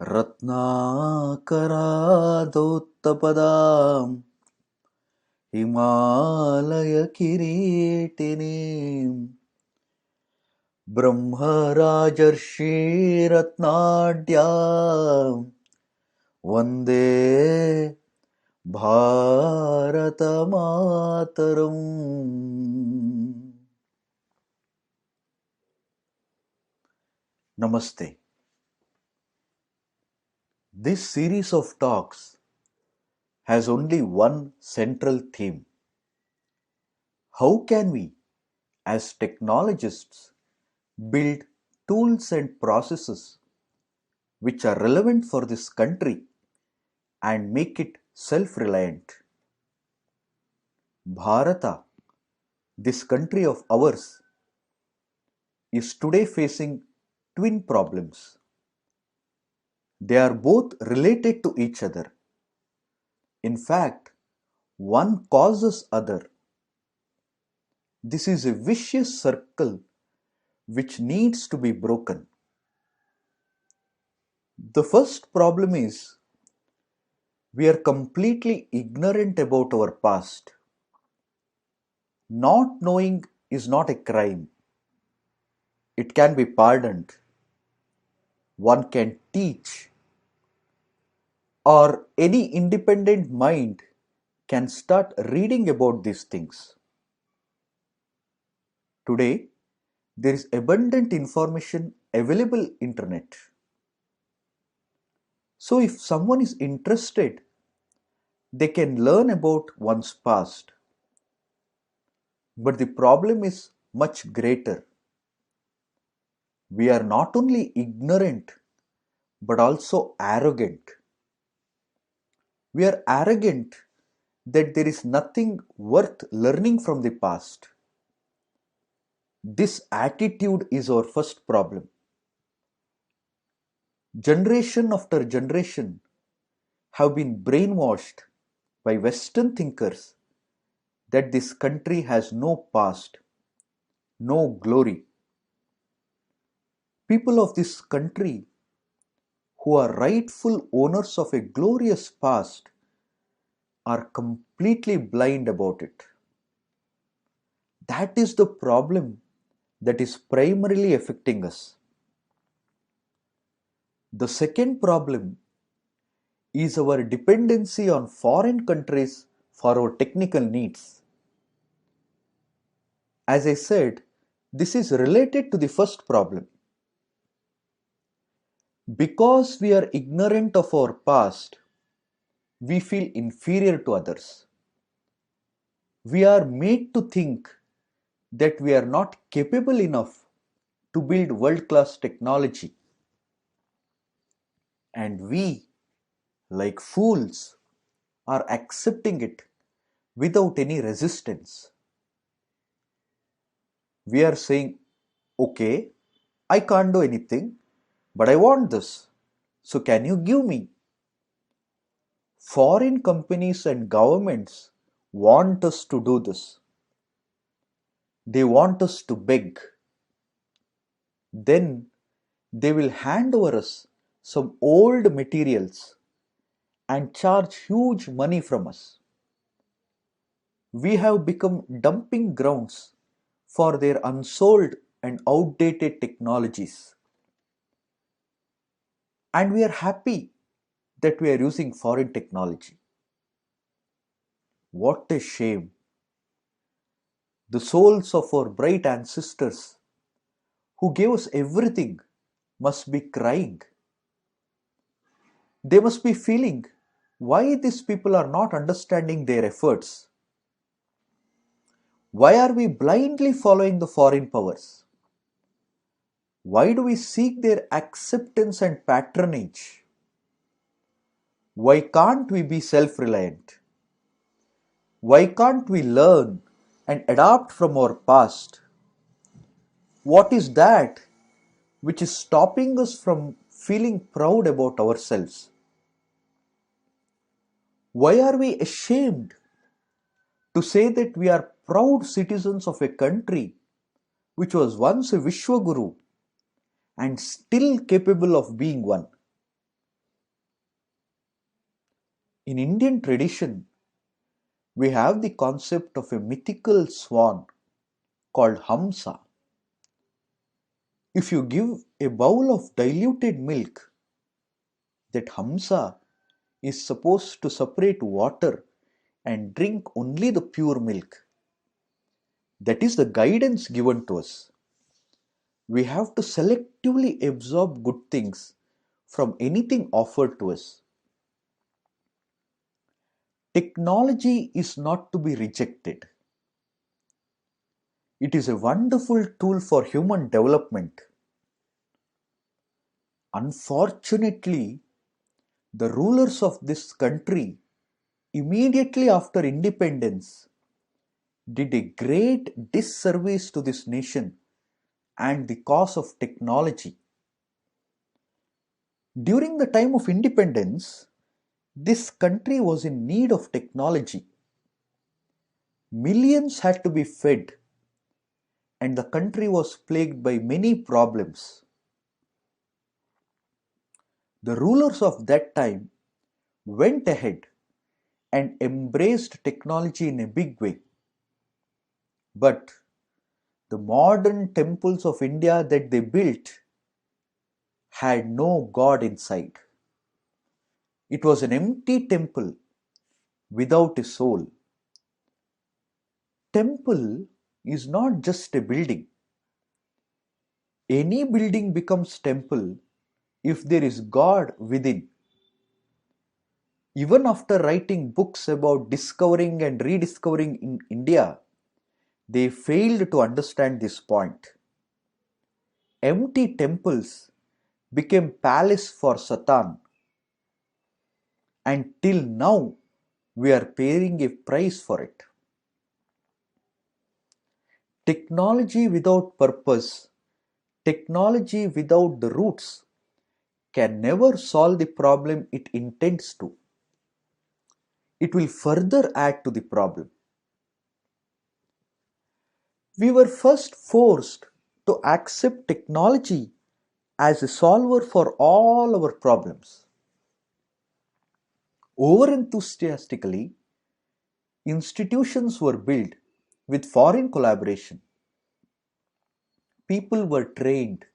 रत्नाकरादोत्तपदां हिमालयकिरीटिनीं ब्रह्मराजर्षिरत्नाढ्यां Vande भारतमातरम्. Namaste. This series of talks has only one central theme. How can we, as technologists, build tools and processes which are relevant for this country and make it self-reliant? Bharata, this country of ours, is today facing twin problems. They are both related to each other. In fact, one causes other. This is a vicious circle which needs to be broken. The first problem is we are completely ignorant about our past. Not knowing is not a crime. It can be pardoned. One can teach, or any independent mind can start reading about these things. Today, there is abundant information available internet. So if someone is interested, they can learn about one's past. But the problem is much greater. We are not only ignorant, but also arrogant. We are arrogant that there is nothing worth learning from the past. This attitude is our first problem. Generation after generation have been brainwashed by Western thinkers that this country has no past, no glory. People of this country who are rightful owners of a glorious past are completely blind about it. That is the problem that is primarily affecting us. The second problem is our dependency on foreign countries for our technical needs. As I said, this is related to the first problem. Because we are ignorant of our past, we feel inferior to others. We are made to think that we are not capable enough to build world-class technology. And we, like fools, are accepting it without any resistance. We are saying, okay, I can't do anything, but I want this. So can you give me? Foreign companies and governments want us to do this. They want us to beg. Then they will hand over us some old materials and charge huge money from us. We have become dumping grounds for their unsold and outdated technologies. And we are happy that we are using foreign technology. What a shame! The souls of our bright ancestors who gave us everything must be crying. They must be feeling why these people are not understanding their efforts. Why are we blindly following the foreign powers? Why do we seek their acceptance and patronage? Why can't we be self-reliant? Why can't we learn and adapt from our past? What is that which is stopping us from feeling proud about ourselves? Why are we ashamed to say that we are proud citizens of a country which was once a Vishwaguru and still capable of being one? In Indian tradition, we have the concept of a mythical swan called Hamsa. If you give a bowl of diluted milk, that Hamsa is supposed to separate water and drink only the pure milk. That is the guidance given to us. We have to selectively absorb good things from anything offered to us. Technology is not to be rejected. It is a wonderful tool for human development. Unfortunately, the rulers of this country, immediately after independence, did a great disservice to this nation and the cause of technology. During the time of independence, this country was in need of technology. Millions had to be fed, and the country was plagued by many problems. The rulers of that time went ahead and embraced technology in a big way. But the modern temples of India that they built had no God inside. It was an empty temple without a soul. Temple is not just a building. Any building becomes temple if there is God within. Even after writing books about discovering and rediscovering in India, they failed to understand this point. Empty temples became palace for Satan, and till now we are paying a price for it. Technology without purpose, technology without the roots, can never solve the problem it intends to. It will further add to the problem. We were first forced to accept technology as a solver for all our problems. Over enthusiastically, institutions were built with foreign collaboration. People were trained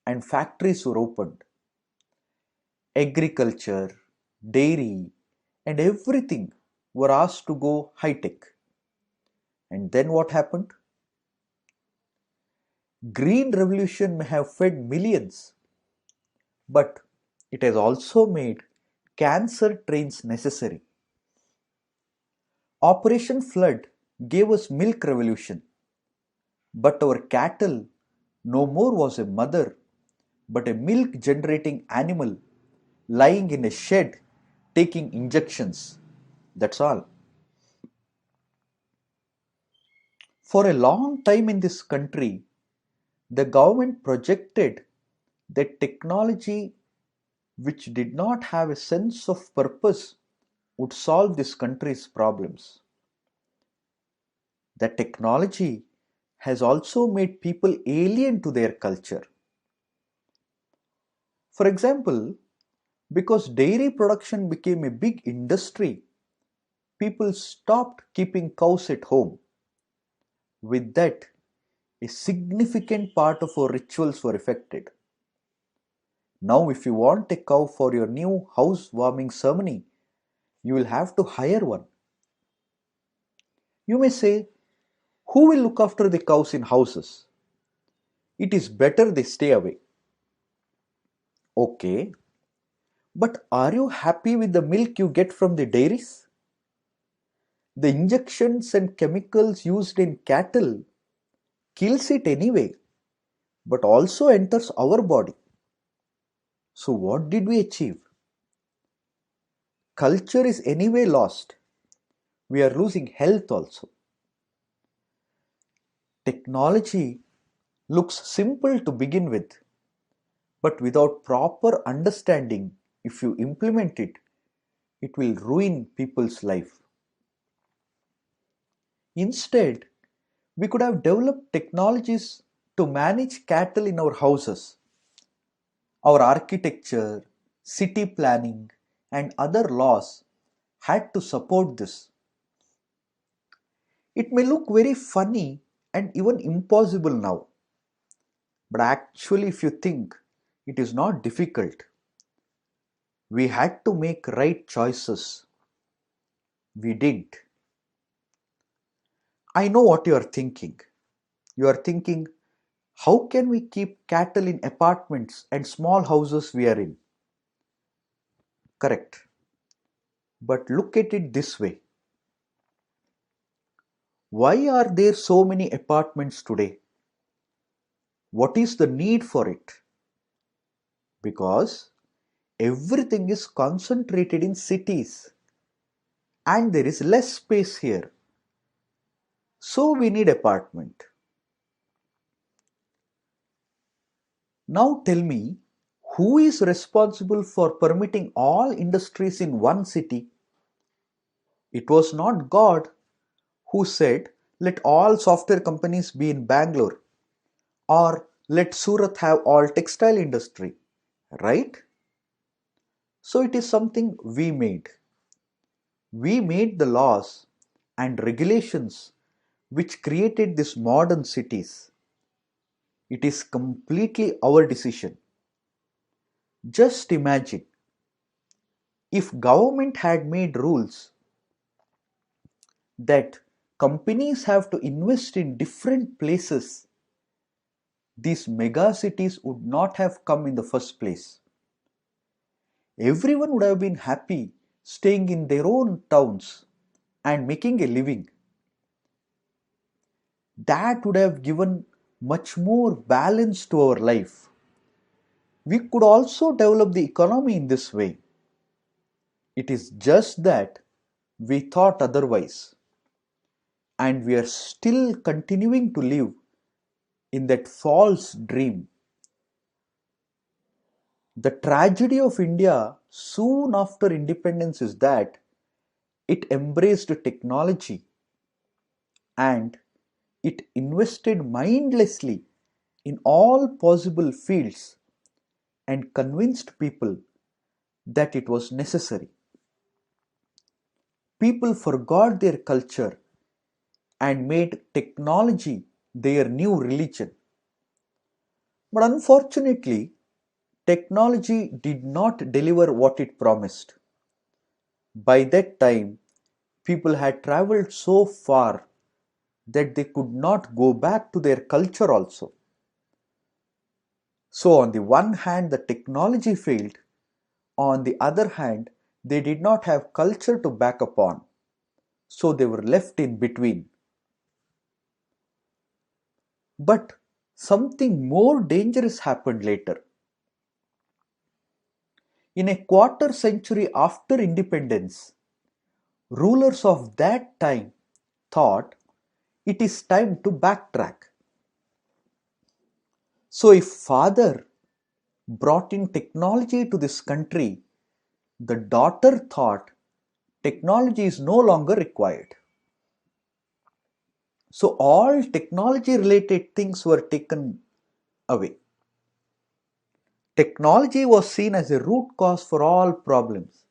and factories were opened. Agriculture, dairy, and everything were asked to go high tech. And then what happened? Green revolution may have fed millions, but it has also made cancer trains necessary. Operation Flood gave us milk revolution, but our cattle no more was a mother, but a milk generating animal lying in a shed taking injections. That's all. For a long time in this country, the government projected that technology which did not have a sense of purpose would solve this country's problems. That technology has also made people alien to their culture. For example, because dairy production became a big industry, people stopped keeping cows at home. With that, a significant part of our rituals were affected. Now, if you want a cow for your new housewarming ceremony, you will have to hire one. You may say, who will look after the cows in houses? It is better they stay away. Okay, but are you happy with the milk you get from the dairies? The injections and chemicals used in cattle kills it anyway, but also enters our body. So what did we achieve? Culture is anyway lost. We are losing health also. Technology looks simple to begin with, but without proper understanding, if you implement it, it will ruin people's life. Instead, we could have developed technologies to manage cattle in our houses. Our architecture, city planning, and other laws had to support this. It may look very funny and even impossible now, but actually, if you think, it is not difficult. We had to make right choices. We did. I know what you are thinking. You are thinking, how can we keep cattle in apartments and small houses we are in? Correct. But look at it this way. Why are there so many apartments today? What is the need for it? Because everything is concentrated in cities and there is less space here. So we need apartment. Now tell me, who is responsible for permitting all industries in one city? It was not God who said, let all software companies be in Bangalore or let Surat have all textile industry, right? So it is something we made. We made the laws and regulations which created these modern cities. It is completely our decision. Just imagine if government had made rules that companies have to invest in different places, these mega cities would not have come in the first place. Everyone would have been happy staying in their own towns and making a living. That would have given much more balance to our life. We could also develop the economy in this way. It is just that we thought otherwise, and we are still continuing to live in that false dream. The tragedy of India soon after independence is that it embraced technology and it invested mindlessly in all possible fields and convinced people that it was necessary. People forgot their culture and made technology their new religion. But unfortunately, technology did not deliver what it promised. By that time, people had traveled so far that they could not go back to their culture also. So, on the one hand, the technology failed. On the other hand, they did not have culture to back upon. So, they were left in between. But something more dangerous happened later. In a quarter century after independence, rulers of that time thought it is time to backtrack. So, if father brought in technology to this country, the daughter thought technology is no longer required. So, all technology related things were taken away. Technology was seen as a root cause for all problems.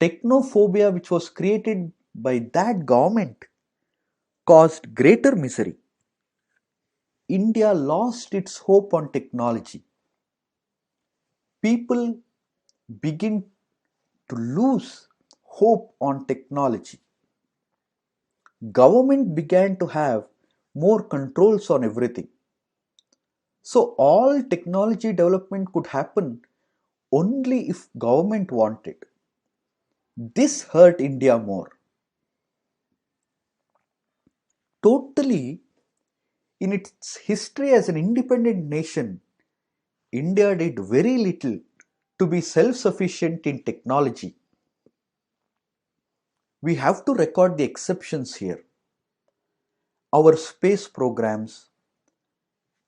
Technophobia, which was created by that government, caused greater misery. India lost its hope on technology. People begin to lose hope on technology. Government began to have more controls on everything. So all technology development could happen only if government wanted. This hurt India more. Totally, in its history as an independent nation, India did very little to be self-sufficient in technology. We have to record the exceptions here. Our space programs,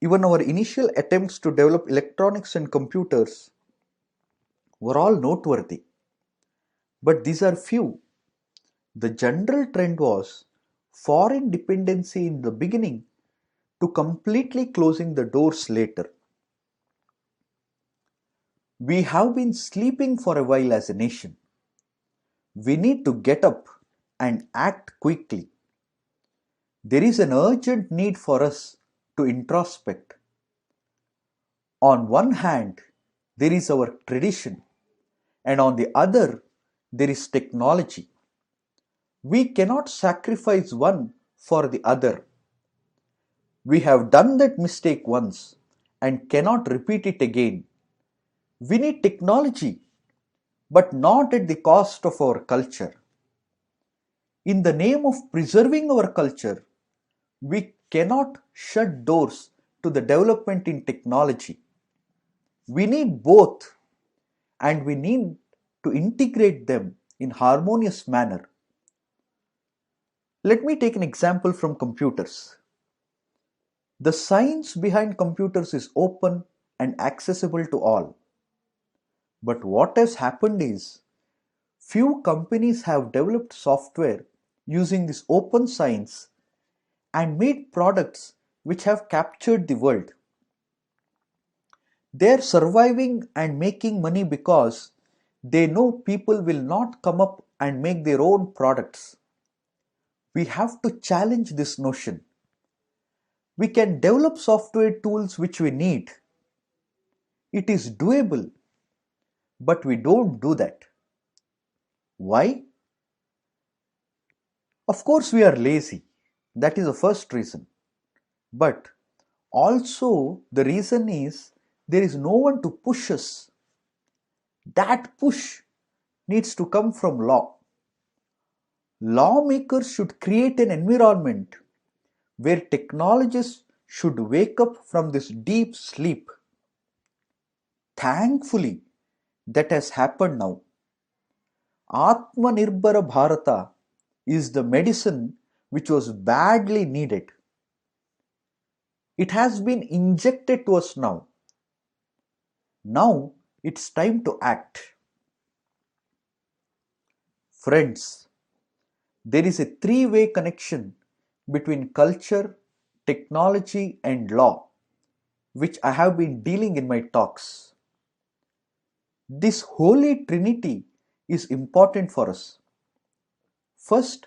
even our initial attempts to develop electronics and computers were all noteworthy. But these are few. The general trend was foreign dependency in the beginning to completely closing the doors later. We have been sleeping for a while as a nation. We need to get up and act quickly. There is an urgent need for us to introspect. On one hand, there is our tradition, and on the other, there is technology. We cannot sacrifice one for the other. We have done that mistake once and cannot repeat it again. We need technology, but not at the cost of our culture. In the name of preserving our culture, we cannot shut doors to the development in technology. We need both, and we need to integrate them in harmonious manner. Let me take an example from computers. The science behind computers is open and accessible to all. But what has happened is few companies have developed software using this open science and made products which have captured the world. They are surviving and making money because they know people will not come up and make their own products. We have to challenge this notion. We can develop software tools which we need. It is doable, but we don't do that. Why? Of course, we are lazy. That is the first reason. But also, the reason is there is no one to push us. That push needs to come from law. Lawmakers should create an environment where technologists should wake up from this deep sleep. Thankfully, that has happened now. Atmanirbhar Bharata is the medicine which was badly needed. It has been injected to us now. Now it's time to act. Friends, there is a three-way connection between culture, technology, and law, which I have been dealing in my talks. This holy trinity is important for us. First,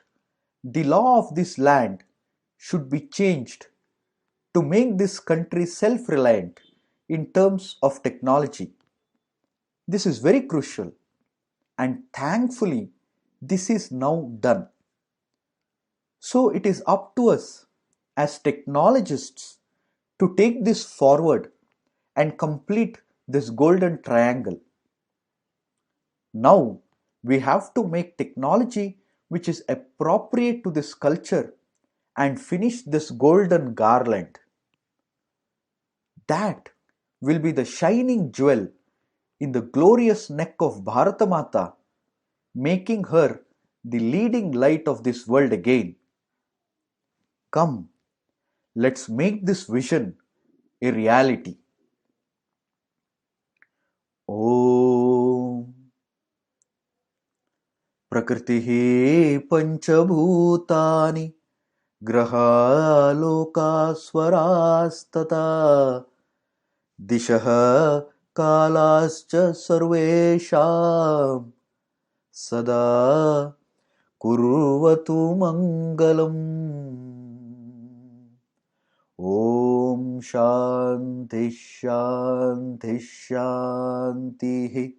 the law of this land should be changed to make this country self-reliant in terms of technology. This is very crucial, and thankfully, this is now done. So it is up to us as technologists to take this forward and complete this golden triangle. Now we have to make technology which is appropriate to this culture and finish this golden garland. That will be the shining jewel in the glorious neck of Bharata Mata, making her the leading light of this world again. Come, let's make this vision a reality. Om Prakritihi Panchabhutani Grahalokaswarastata Dishaha Kalascha Sarvesham Sada Kurvatu Mangalam. Om Shanti Shanti Shanti